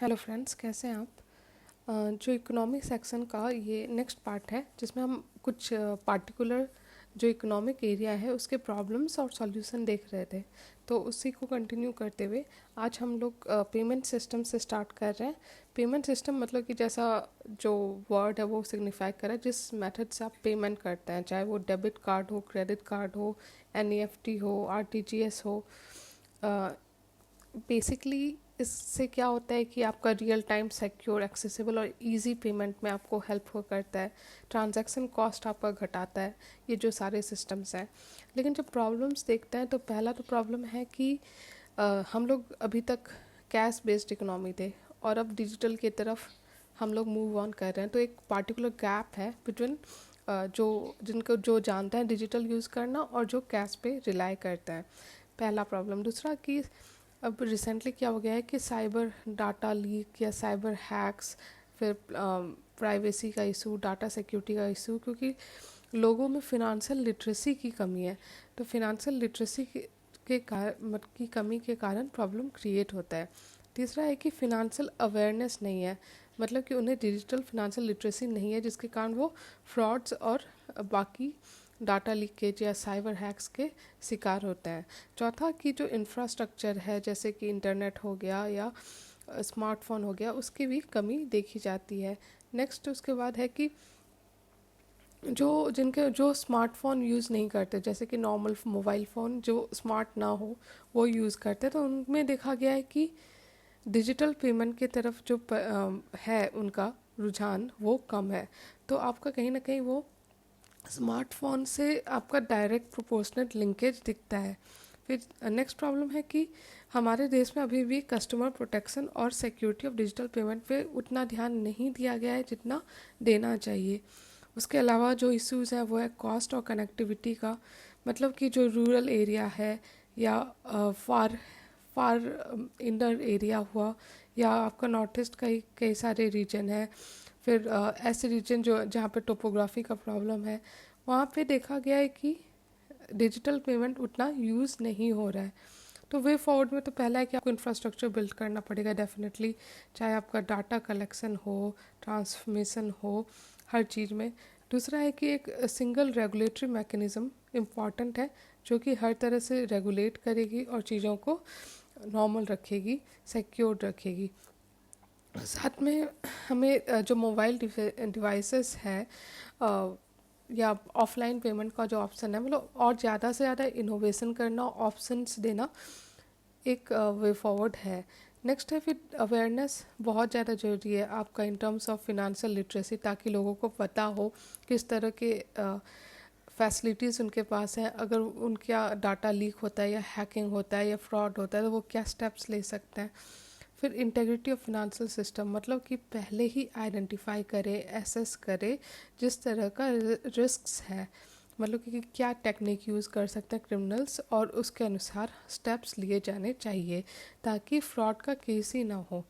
Hello friends, कैसे हैं आप? जो इकोनॉमिक सेक्शन का ये नेक्स्ट पार्ट है जिसमें हम कुछ पार्टिकुलर जो इकोनॉमिक एरिया है उसके प्रॉब्लम्स और सॉल्यूशन देख रहे थे। तो उसी को कंटिन्यू करते हुए आज हम लोग पेमेंट सिस्टम से स्टार्ट कर रहे हैं। पेमेंट सिस्टम मतलब कि जैसा जो वर्ड है वो सिग्निफाई कर रहा है जिस मेथड से आप पेमेंट करते हैं, चाहे वो डेबिट कार्ड हो, क्रेडिट कार्ड हो, एनईएफटी हो, आरटीजीएस हो। बेसिकली इससे क्या होता है कि आपका रियल टाइम सिक्योर एक्सेसिबल और इजी पेमेंट में आपको हेल्प करता है, ट्रांजैक्शन कॉस्ट आपका घटाता है, ये जो सारे सिस्टम्स हैं। लेकिन जब प्रॉब्लम्स देखते हैं तो पहला तो प्रॉब्लम है कि हम लोग अभी तक कैश बेस्ड इकोनॉमी थे और अब डिजिटल की तरफ हम लोग मूव ऑन कर रहे हैं। तो एक पार्टिकुलर गैप है बिटवीन जो जिनको जो जानते हैं डिजिटल यूज़ करना और जो कैश पे रिलाई करते हैं। पहला प्रॉब्लम। दूसरा कि अब रिसेंटली क्या हो गया है कि साइबर डाटा लीक या साइबर हैक्स, फिर प्राइवेसी का इशू, डाटा सिक्योरिटी का इशू, क्योंकि लोगों में फिनेंशियल लिटरेसी की कमी है। तो फिनेंशियल लिटरेसी की कमी के कारण प्रॉब्लम क्रिएट होता है। तीसरा है कि फिनेंशियल अवेयरनेस नहीं है, मतलब कि उन्हें डिजिटल फिनेंशियल लिटरेसी नहीं है जिसके कारण वो फ्रॉड्स और बाकी डाटा लीकेज या साइबर हैक्स के शिकार होते हैं। चौथा कि जो इंफ्रास्ट्रक्चर है जैसे कि इंटरनेट हो गया या स्मार्टफोन हो गया, उसकी भी कमी देखी जाती है। नेक्स्ट उसके बाद है कि जो स्मार्टफोन यूज़ नहीं करते, जैसे कि नॉर्मल मोबाइल फ़ोन जो स्मार्ट ना हो वो यूज़ करते, तो उनमें देखा गया है कि डिजिटल पेमेंट की तरफ जो है उनका रुझान वो कम है। तो आपका कहीं ना कहीं वो स्मार्टफोन से आपका डायरेक्ट प्रोपोर्शनल लिंकेज दिखता है। फिर नेक्स्ट प्रॉब्लम है कि हमारे देश में अभी भी कस्टमर प्रोटेक्शन और सिक्योरिटी ऑफ डिजिटल पेमेंट पे उतना ध्यान नहीं दिया गया है जितना देना चाहिए। उसके अलावा जो इश्यूज़ हैं वो है कॉस्ट और कनेक्टिविटी का, मतलब कि जो रूरल एरिया है या फार फार इनर एरिया हुआ या आपका नॉर्थ ईस्ट का ही कई सारे रीजन है। फिर ऐसे रीजन जो जहाँ पे टोपोग्राफी का प्रॉब्लम है, वहाँ पे देखा गया है कि डिजिटल पेमेंट उतना यूज़ नहीं हो रहा है। तो वे फॉरवर्ड में तो पहला है कि आपको इंफ्रास्ट्रक्चर बिल्ड करना पड़ेगा डेफिनेटली, चाहे आपका डाटा कलेक्शन हो, ट्रांसफॉर्मेशन हो, हर चीज़ में। दूसरा है कि एक सिंगल रेगुलेटरी मैकेनिज़्म इम्पॉर्टेंट है जो कि हर तरह से रेगुलेट करेगी और चीज़ों को नॉर्मल रखेगी, सिक्योर रखेगी। साथ में हमें जो मोबाइल डिवाइसेस है या ऑफलाइन पेमेंट का जो ऑप्शन है, मतलब और ज़्यादा से ज़्यादा इनोवेशन करना, ऑप्शंस देना एक वे फॉरवर्ड है। नेक्स्ट है फिर अवेयरनेस बहुत ज़्यादा ज़रूरी है आपका in terms of financial literacy, ताकि लोगों को पता हो किस तरह के फैसिलिटीज़ उनके पास हैं। अगर उनका डाटा लीक होता है या हैकिंग होता है या फ्रॉड होता है तो वो क्या स्टेप्स ले सकते हैं। फिर इंटेग्रिटी ऑफ फिनेंशियल सिस्टम, मतलब कि पहले ही आइडेंटिफाई करे, एसेस करे जिस तरह का रिस्क्स है, मतलब कि क्या टेक्निक यूज़ कर सकते हैं क्रिमिनल्स और उसके अनुसार स्टेप्स लिए जाने चाहिए ताकि फ्रॉड का केस ही ना हो।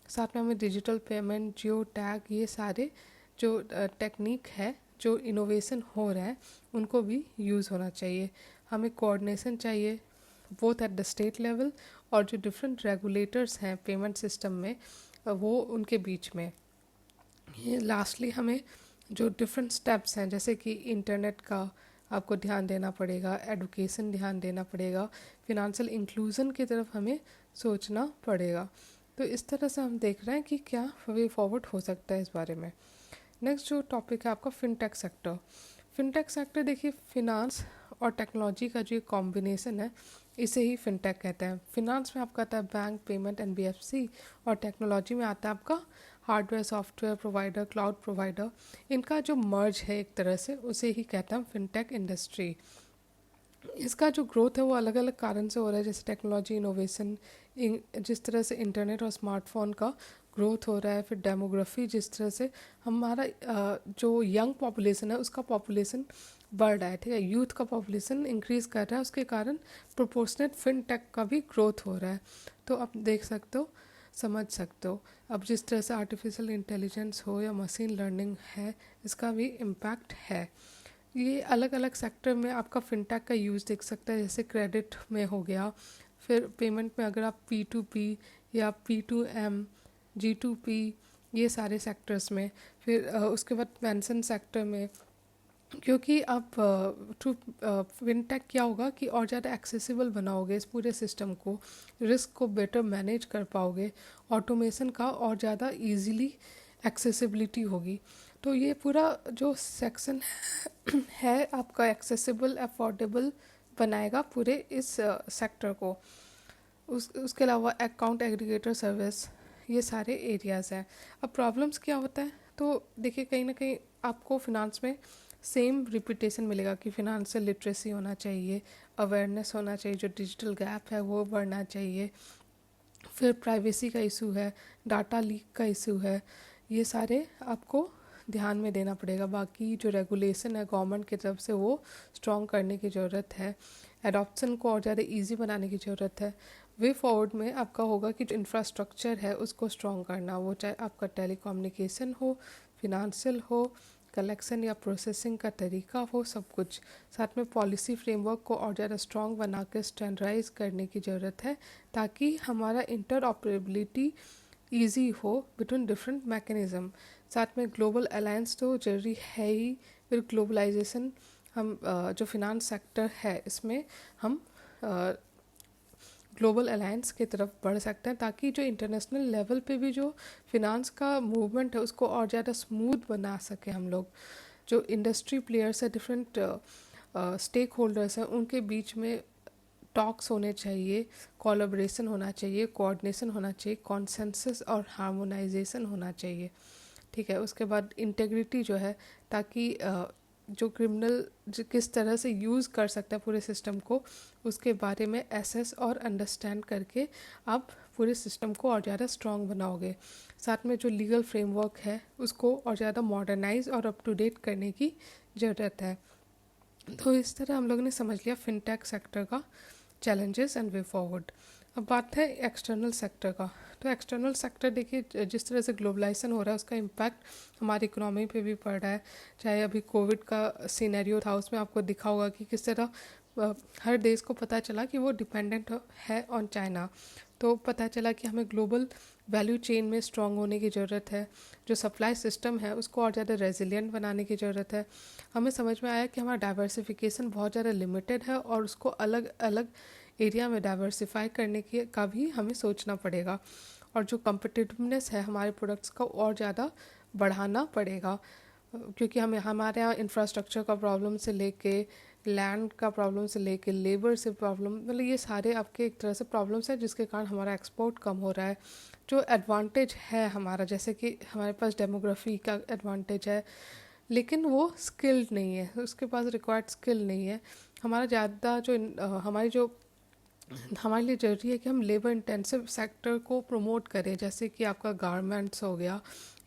साथ में हमें डिजिटल पेमेंट, जियो टैग, ये सारे जो टेक्निक है, जो इनोवेशन हो रहा है, उनको भी यूज़ होना चाहिए। हमें कोऑर्डिनेशन चाहिए both at the state level और जो डिफरेंट रेगुलेटर्स हैं पेमेंट सिस्टम में, वो उनके बीच में। ये लास्टली हमें जो डिफरेंट स्टेप्स हैं जैसे कि इंटरनेट का आपको ध्यान देना पड़ेगा, एडुकेशन ध्यान देना पड़ेगा, फिनेंशियल इंक्लूजन की तरफ हमें सोचना पड़ेगा। तो इस तरह से हम देख रहे हैं कि क्या वे फॉरवर्ड हो सकता है इस बारे में। नेक्स्ट जो टॉपिक है आपका फिनटेक सेक्टर। फिनटेक सेक्टर देखिए, फिनांस और टेक्नोलॉजी का जो कॉम्बिनेशन है इसे ही फिनटेक कहते हैं। फिनांस में आपका आता है बैंक, पेमेंट, एनबीएफसी, और टेक्नोलॉजी में आता है आपका hardware, software provider, cloud provider. इनका जो मर्ज है एक तरह से, उसे ही कहते हैं फिनटेक इंडस्ट्री। इसका जो ग्रोथ है वो अलग अलग कारण से हो रहा है, जैसे टेक्नोलॉजी इनोवेशन, जिस तरह से इंटरनेट और स्मार्टफोन का ग्रोथ हो रहा है। फिर डेमोग्राफी, जिस तरह से हमारा जो यंग पॉपुलेशन है उसका पॉपुलेशन बढ़ रहा है, ठीक है, यूथ का पॉपुलेशन इंक्रीज़ कर रहा है, उसके कारण प्रोपोर्शनेट फिनटेक का भी ग्रोथ हो रहा है। तो आप देख सकते हो, समझ सकते हो। अब जिस तरह से आर्टिफिशियल इंटेलिजेंस हो या मशीन लर्निंग है, इसका भी इम्पैक्ट है। ये अलग अलग सेक्टर में आपका फिनटेक का यूज़ देख सकता है, जैसे क्रेडिट में हो गया। फिर पेमेंट में अगर आप P2P या P2M G2P, ये सारे सेक्टर्स में। फिर उसके बाद पेंशन सेक्टर में, क्योंकि आप थ्रू फिनटेक क्या होगा कि और ज़्यादा एक्सेसिबल बनाओगे इस पूरे सिस्टम को, रिस्क को बेटर मैनेज कर पाओगे, ऑटोमेशन का और ज़्यादा इजीली एक्सेसिबिलिटी होगी। तो ये पूरा जो सेक्शन है आपका एक्सेसिबल अफोर्डेबल बनाएगा पूरे इस सेक्टर को। उसके अलावा अकाउंट एग्रीगेटर सर्विस, ये सारे एरियाज़ हैं। अब प्रॉब्लम्स क्या होता है, तो देखिए कहीं ना कहीं आपको फिनांस में सेम रिपीटेशन मिलेगा कि फिनांशियल लिटरेसी होना चाहिए, अवेयरनेस होना चाहिए, जो डिजिटल गैप है वो बढ़ना चाहिए, फिर प्राइवेसी का इशू है, डाटा लीक का इशू है, ये सारे आपको ध्यान में देना पड़ेगा। बाकी जो रेगुलेशन है गवर्नमेंट की तरफ से वो स्ट्रॉन्ग करने की ज़रूरत है, एडॉप्शन को और ज़्यादा इजी बनाने की ज़रूरत है। वे फॉरवर्ड में आपका होगा कि जो इंफ्रास्ट्रक्चर है उसको स्ट्रॉन्ग करना, वो चाहे आपका टेलीकम्युनिकेशन हो, फिनांशियल हो, कलेक्शन या प्रोसेसिंग का तरीका हो, सब कुछ। साथ में पॉलिसी फ्रेमवर्क को और ज़्यादा स्ट्रॉन्ग बना के स्टैंडर्डाइज करने की ज़रूरत है, ताकि हमारा इंटर ऑपरेबिलिटी ईजी हो बिटवीन डिफरेंट मैकेनिज़्म। साथ में ग्लोबल अलायंस तो जरूरी है ही। फिर ग्लोबलाइजेशन, हम जो फिनांस सेक्टर है इसमें हम ग्लोबल अलायंस की तरफ बढ़ सकते हैं, ताकि जो इंटरनेशनल लेवल पे भी जो फिनांस का मूवमेंट है उसको और ज़्यादा स्मूथ बना सके हम लोग। जो इंडस्ट्री प्लेयर्स है, डिफरेंट स्टेक होल्डर्स हैं, उनके बीच में टॉक्स होने चाहिए, कोलैबोरेशन होना चाहिए, कोऑर्डिनेशन होना चाहिए, कॉन्सेंसस और हार्मोनाइजेशन होना चाहिए। ठीक है, उसके बाद इंटेग्रिटी जो है, ताकि जो क्रिमिनल किस तरह से यूज़ कर सकता है पूरे सिस्टम को, उसके बारे में एसेस और अंडरस्टैंड करके आप पूरे सिस्टम को और ज़्यादा स्ट्रॉन्ग बनाओगे। साथ में जो लीगल फ्रेमवर्क है उसको और ज़्यादा मॉडर्नाइज और अप टू डेट करने की ज़रूरत है। तो इस तरह हम लोगों ने समझ लिया फिनटेक सेक्टर का चैलेंजेस एंड वे फॉरवर्ड। अब बात है एक्सटर्नल सेक्टर का। तो एक्सटर्नल सेक्टर देखिए, जिस तरह से ग्लोबलाइजेशन हो रहा है उसका इम्पैक्ट हमारी इकोनॉमी पे भी पड़ रहा है। चाहे अभी कोविड का सिनेरियो था, उसमें आपको दिखा होगा कि किस तरह हर देश को पता चला कि वो डिपेंडेंट है ऑन चाइना। तो पता चला कि हमें ग्लोबल वैल्यू चेन में स्ट्रॉन्ग होने की ज़रूरत है, जो सप्लाई सिस्टम है उसको और ज़्यादा रेजिलिएंट बनाने की ज़रूरत है। हमें समझ में आया कि हमारा डाइवर्सिफिकेशन बहुत ज़्यादा लिमिटेड है और उसको अलग अलग एरिया में डाइवर्सिफाई करने की का भी हमें सोचना पड़ेगा, और जो कम्पिटिटिवनेस है हमारे प्रोडक्ट्स का और ज़्यादा बढ़ाना पड़ेगा। क्योंकि हमें हमारे यहाँ इंफ्रास्ट्रक्चर का प्रॉब्लम से लेके, लैंड का प्रॉब्लम से लेके, लेबर से प्रॉब्लम, मतलब ये सारे आपके एक तरह से प्रॉब्लम्स हैं जिसके कारण हमारा एक्सपोर्ट कम हो रहा है। जो एडवांटेज है हमारा, जैसे कि हमारे पास डेमोग्राफी का एडवांटेज है, लेकिन वो स्किल्ड नहीं है, उसके पास रिक्वायर्ड स्किल नहीं है। हमारा ज़्यादा जो हमारे लिए ज़रूरी है कि हम लेबर इंटेंसिव सेक्टर को प्रमोट करें, जैसे कि आपका गारमेंट्स हो गया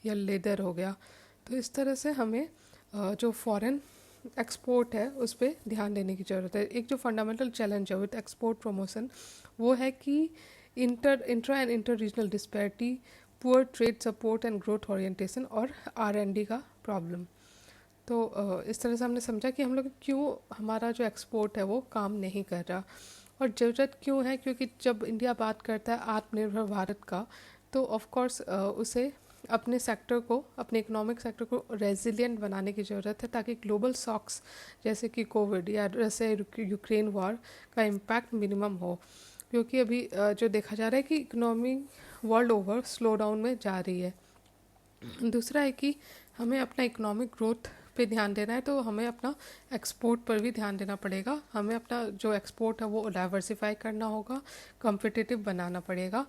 या लेदर हो गया। तो इस तरह से हमें जो फॉरेन एक्सपोर्ट है उस पर ध्यान देने की ज़रूरत है। एक जो फंडामेंटल चैलेंज है विद एक्सपोर्ट प्रमोशन, वो है कि intra and inter regional disparity, poor trade support and growth orientation, और R&D का प्रॉब्लम। तो इस तरह से हमने समझा कि हम लोग क्यों हमारा जो एक्सपोर्ट है वो काम नहीं कर रहा, और ज़रूरत क्यों है। क्योंकि जब इंडिया बात करता है आत्मनिर्भर भारत का, तो ऑफ कोर्स उसे अपने सेक्टर को, अपने इकोनॉमिक सेक्टर को रेजिलिएंट बनाने की ज़रूरत है, ताकि ग्लोबल शॉक्स जैसे कि कोविड या रसिया यूक्रेन वॉर का इम्पैक्ट मिनिमम हो। क्योंकि अभी जो देखा जा रहा है कि economy world over slow down में जा रही है। दूसरा है कि हमें अपना इकोनॉमिक ग्रोथ पे ध्यान देना है, तो हमें अपना एक्सपोर्ट पर भी ध्यान देना पड़ेगा। हमें अपना जो एक्सपोर्ट है वो डाइवर्सिफाई करना होगा, कॉम्पिटिटिव बनाना पड़ेगा।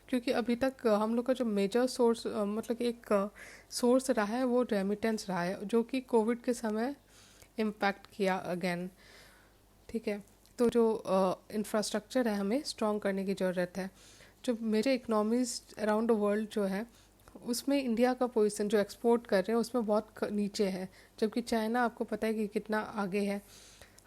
क्योंकि अभी तक हम लोग का जो मेजर सोर्स, मतलब कि एक सोर्स रहा है, वो रेमिटेंस रहा है, जो कि कोविड के समय इम्पैक्ट किया अगेन। ठीक है, तो जो इंफ्रास्ट्रक्चर है हमें स्ट्रॉन्ग करने की ज़रूरत है। जो major economies around the world जो है, उसमें इंडिया का पोजीशन जो एक्सपोर्ट कर रहे हैं उसमें बहुत नीचे है, जबकि चाइना आपको पता है कि कितना आगे है।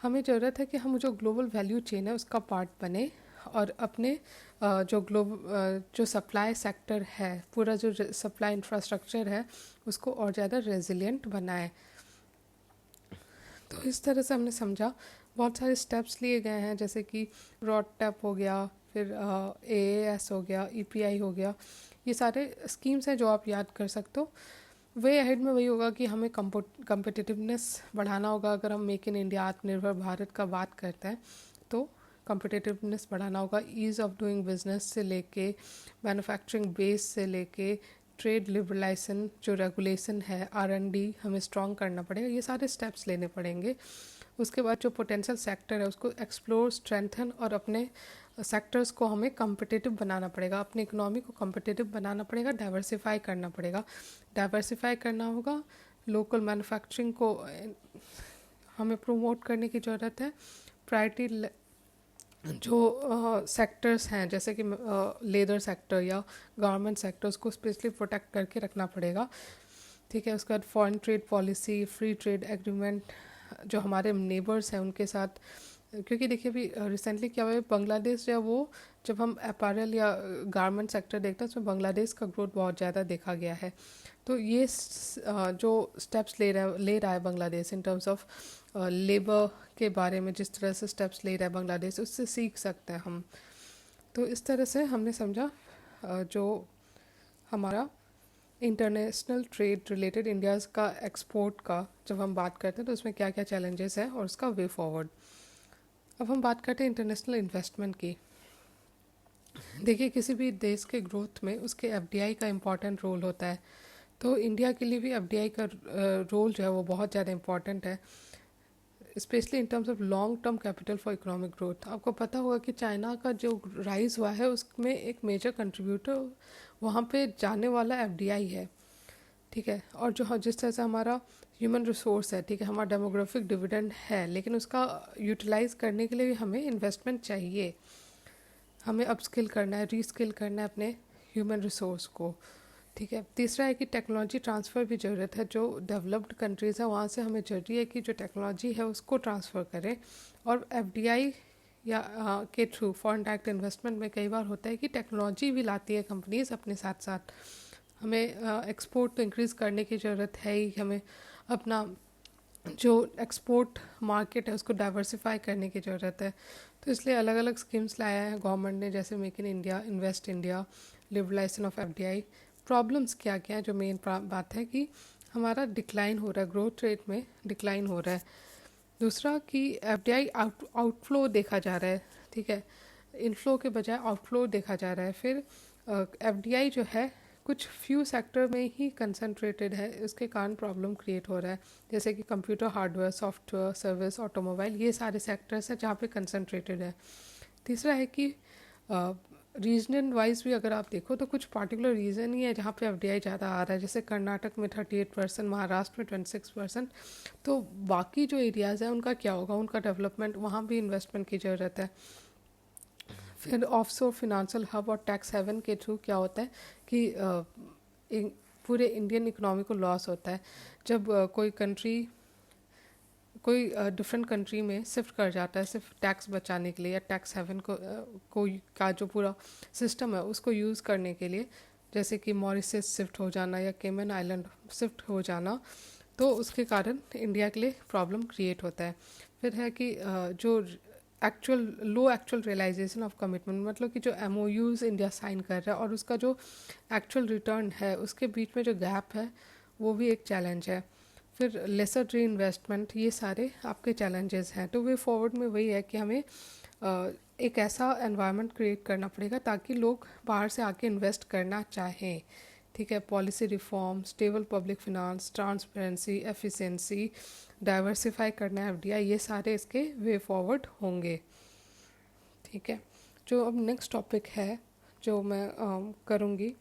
हमें ज़रूरत है कि हम जो ग्लोबल वैल्यू चेन है उसका पार्ट बने, और अपने जो सप्लाई सेक्टर है, पूरा जो सप्लाई इंफ्रास्ट्रक्चर है उसको और ज़्यादा रेजिलिएंट बनाए। तो इस तरह से हमने समझा, बहुत सारे स्टेप्स लिए गए हैं, जैसे कि रॉड टैप हो गया, फिर AAS हो गया, EPI हो गया, ये सारे स्कीम्स हैं जो आप याद कर सकते हो। वे अहेड में वही होगा कि हमें कम्पिटिटिवनेस बढ़ाना होगा। अगर हम मेक इन इंडिया, आत्मनिर्भर भारत का बात करते हैं तो कम्पिटिटिवनेस बढ़ाना होगा। ईज़ ऑफ डूइंग बिजनेस से लेके मैन्युफैक्चरिंग बेस से लेके ट्रेड लिबरलाइजेशन, जो रेगुलेशन है, R&D हमें स्ट्रॉन्ग करना पड़ेगा, ये सारे स्टेप्स लेने पड़ेंगे। उसके बाद जो पोटेंशियल सेक्टर है उसको एक्सप्लोर, स्ट्रेंथन और अपने सेक्टर्स को हमें कम्पिटिटिव बनाना पड़ेगा, अपनी इकोनॉमी को कम्पिटिटिव बनाना पड़ेगा, डाइवर्सिफाई करना पड़ेगा। डाइवर्सिफाई करना होगा, लोकल मैन्युफैक्चरिंग को हमें प्रमोट करने की ज़रूरत है। प्रायोरिटी जो सेक्टर्स हैं जैसे कि लेदर सेक्टर या गारमेंट सेक्टर, उसको स्पेशली प्रोटेक्ट करके रखना पड़ेगा। ठीक है, उसके बाद foreign trade policy, free trade agreement जो हमारे नेबर्स हैं उनके साथ, क्योंकि देखिए अभी रिसेंटली क्या हुआ है, बांग्लादेश जो है वो, जब हम अपैरल या गारमेंट सेक्टर देखते हैं उसमें बांग्लादेश का ग्रोथ बहुत ज़्यादा देखा गया है। तो ये जो स्टेप्स ले रहा है Bangladesh in terms of labour के बारे में, जिस तरह से स्टेप्स ले रहा है बांग्लादेश, उससे सीख सकते हैं हम। तो इस तरह से हमने समझा जो हमारा इंटरनेशनल ट्रेड रिलेटेड इंडियाज़ का एक्सपोर्ट का जब हम बात करते हैं तो उसमें क्या क्या चैलेंजेस हैं और उसका वे फॉरवर्ड। अब हम बात करते हैं इंटरनेशनल इन्वेस्टमेंट की। देखिए किसी भी देश के ग्रोथ में उसके FDI का इम्पॉर्टेंट रोल होता है, तो इंडिया के लिए भी FDI का रोल जो है वो बहुत ज़्यादा इम्पॉर्टेंट है, specially in terms of long term capital for economic growth. आपको पता होगा कि चाइना का जो राइज हुआ है उसमें एक मेजर कंट्रीब्यूटर वहाँ पे जाने वाला FDI है। ठीक है, और जो जिस तरह से हमारा ह्यूमन रिसोर्स है, ठीक है, हमारा डेमोग्राफिक डिविडेंड है, लेकिन उसका यूटिलाइज करने के लिए भी हमें इन्वेस्टमेंट चाहिए। हमें अपस्किल करना है, रीस्किल करना है अपने ह्यूमन रिसोर्स को। ठीक है, तीसरा है कि टेक्नोलॉजी ट्रांसफ़र भी ज़रूरत है। जो डेवलप्ड कंट्रीज़ हैं वहाँ से हमें ज़रूरी है कि जो टेक्नोलॉजी है उसको ट्रांसफ़र करें। और FDI या के थ्रू फॉरेन डायरेक्ट इन्वेस्टमेंट में कई बार होता है कि टेक्नोलॉजी भी लाती है कंपनीज अपने साथ साथ। हमें एक्सपोर्ट तो इंक्रीज़ करने की ज़रूरत है ही, हमें अपना जो एक्सपोर्ट मार्केट है उसको डाइवर्सिफाई करने की ज़रूरत है। तो इसलिए अलग अलग स्कीम्स लाया है गवर्नमेंट ने, जैसे make in India, invest India, liberalisation of FDI। Problems क्या क्या है, जो मेन बात है कि हमारा डिक्लाइन हो रहा है, ग्रोथ रेट में डिक्लाइन हो रहा है। दूसरा कि FDI आउटफ्लो देखा जा रहा है, ठीक है, इनफ्लो के बजाय आउटफ्लो देखा जा रहा है। फिर FDI जो है कुछ फ्यू सेक्टर में ही कंसंट्रेटेड है, इसके कारण प्रॉब्लम क्रिएट हो रहा है, जैसे कि computer, hardware, software, service, automobile, ये सारे सेक्टर्स हैं जहाँ पे कंसंट्रेटेड है। तीसरा है कि रीजनल वाइज भी अगर आप देखो तो कुछ पार्टिकुलर रीजन ही है जहाँ पे FDI ज़्यादा आ रहा है, जैसे कर्नाटक में 38%, महाराष्ट्र में 26%। तो बाकी जो एरियाज़ हैं उनका क्या होगा, उनका डेवलपमेंट, वहाँ भी इन्वेस्टमेंट की ज़रूरत है। फिर ऑफशोर फिनेंशियल हब और टैक्स हेवन के थ्रू क्या होता है कि पूरे इंडियन इकोनॉमी को लॉस होता है जब कोई डिफरेंट कंट्री में शिफ्ट कर जाता है सिर्फ टैक्स बचाने के लिए, या टैक्स हेवन का जो पूरा सिस्टम है उसको यूज़ करने के लिए, जैसे कि मॉरिशस शिफ्ट हो जाना या केमन आइलैंड शिफ्ट हो जाना, तो उसके कारण इंडिया के लिए प्रॉब्लम क्रिएट होता है। फिर है कि जो लो एक्चुअल रियलाइजेशन ऑफ कमिटमेंट, मतलब कि जो MOUs इंडिया साइन कर रहा है और उसका जो एक्चुअल रिटर्न है उसके बीच में जो गैप है वो भी एक चैलेंज है। फिर लेसर री इन्वेस्टमेंट, ये सारे आपके चैलेंजेस हैं। तो वे फॉरवर्ड में वही है कि हमें एक ऐसा एनवायरनमेंट क्रिएट करना पड़ेगा ताकि लोग बाहर से आके इन्वेस्ट करना चाहें। ठीक है, policy reform, stable public finance, transparency, efficiency, diversify करना है FDI, ये सारे इसके वे फॉरवर्ड होंगे। ठीक है, जो अब नेक्स्ट टॉपिक है जो मैं करूँगी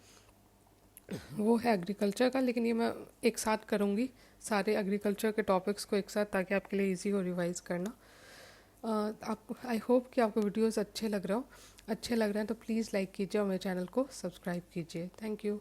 वो है एग्रीकल्चर का, लेकिन ये मैं एक साथ करूँगी सारे एग्रीकल्चर के टॉपिक्स को एक साथ, ताकि आपके लिए इजी हो रिवाइज करना। आप आई होप कि आपको वीडियोस अच्छे लग रहे हैं तो प्लीज़ लाइक कीजिए और मेरे चैनल को सब्सक्राइब कीजिए। Thank you.